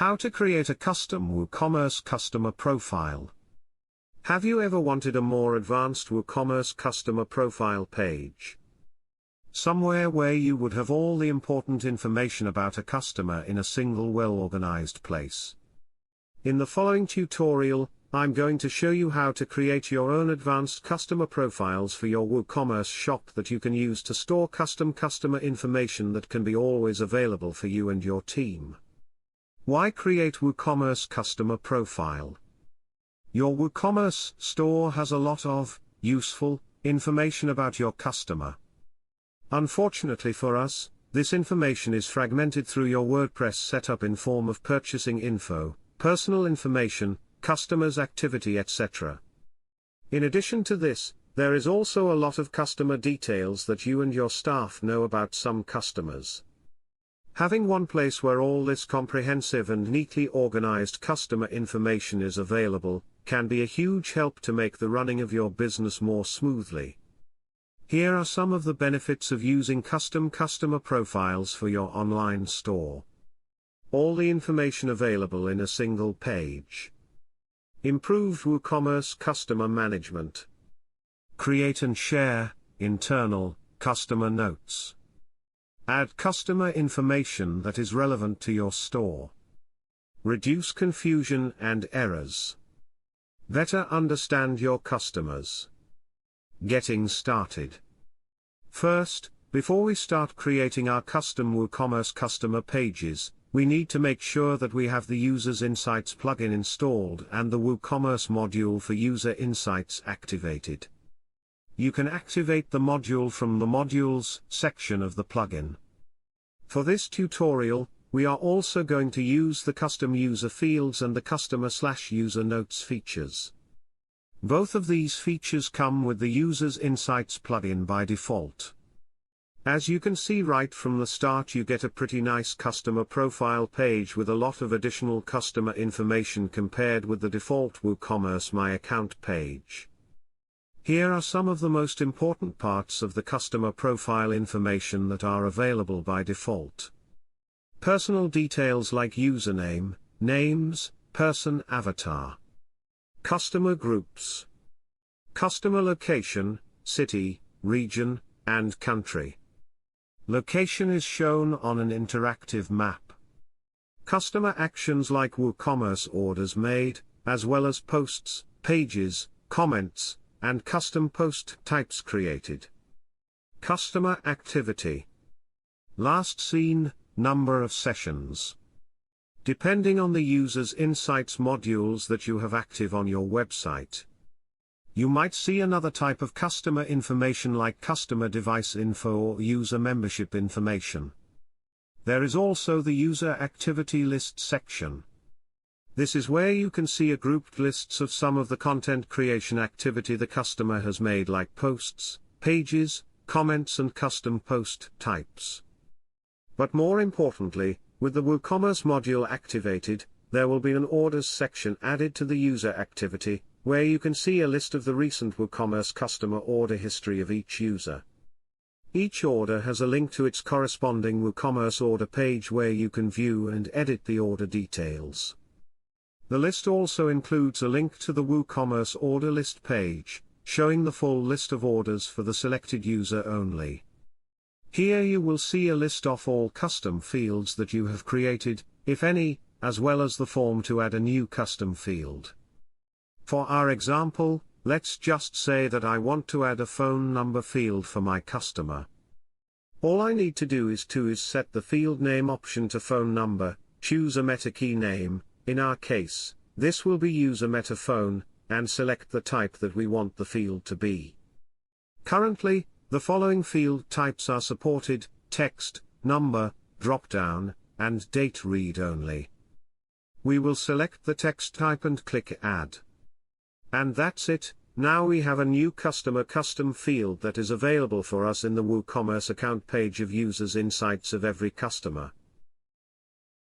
How to create a custom WooCommerce customer profile. Have you ever wanted a more advanced WooCommerce customer profile page? Somewhere where you would have all the important information about a customer in a single well-organized place. In the following tutorial, I'm going to show you how to create your own advanced customer profiles for your WooCommerce shop that you can use to store custom customer information that can be always available for you and your team. Why create WooCommerce customer profile? Your WooCommerce store has a lot of useful information about your customer. Unfortunately for us, this information is fragmented through your WordPress setup in form of purchasing info, personal information, customers' activity, etc. In addition to this, there is also a lot of customer details that you and your staff know about some customers. Having one place where all this comprehensive and neatly organized customer information is available, can be a huge help to make the running of your business more smoothly. Here are some of the benefits of using custom customer profiles for your online store. All the information available in a single page. Improved WooCommerce customer management. Create and share internal customer notes. Add customer information that is relevant to your store. Reduce confusion and errors. Better understand your customers. Getting started. First, before we start creating our custom WooCommerce customer pages, we need to make sure that we have the Users Insights plugin installed and the WooCommerce module for User Insights activated. You can activate the module from the Modules section of the plugin. For this tutorial, we are also going to use the custom user fields and the customer/user notes features. Both of these features come with the Users Insights plugin by default. As you can see right from the start, you get a pretty nice customer profile page with a lot of additional customer information compared with the default WooCommerce My Account page. Here are some of the most important parts of the customer profile information that are available by default. Personal details like username, names, person avatar. Customer groups. Customer location, city, region, and country. Location is shown on an interactive map. Customer actions like WooCommerce orders made, as well as posts, pages, comments, and custom post types created. Customer activity. Last seen, number of sessions. Depending on the Users Insights modules that you have active on your website. You might see another type of customer information like customer device info or user membership information. There is also the User Activity List section. This is where you can see a grouped lists of some of the content creation activity the customer has made, like posts, pages, comments and custom post types. But more importantly, with the WooCommerce module activated, there will be an orders section added to the user activity, where you can see a list of the recent WooCommerce customer order history of each user. Each order has a link to its corresponding WooCommerce order page where you can view and edit the order details. The list also includes a link to the WooCommerce order list page, showing the full list of orders for the selected user only. Here you will see a list of all custom fields that you have created, if any, as well as the form to add a new custom field. For our example, let's just say that I want to add a phone number field for my customer. All I need to do is set the field name option to phone number, choose a meta key name. In our case, this will be user meta phone, and select the type that we want the field to be. Currently, the following field types are supported: text, number, drop-down, and date read-only. We will select the text type and click Add. And that's it. Now we have a new customer custom field that is available for us in the WooCommerce account page of Users Insights of every customer.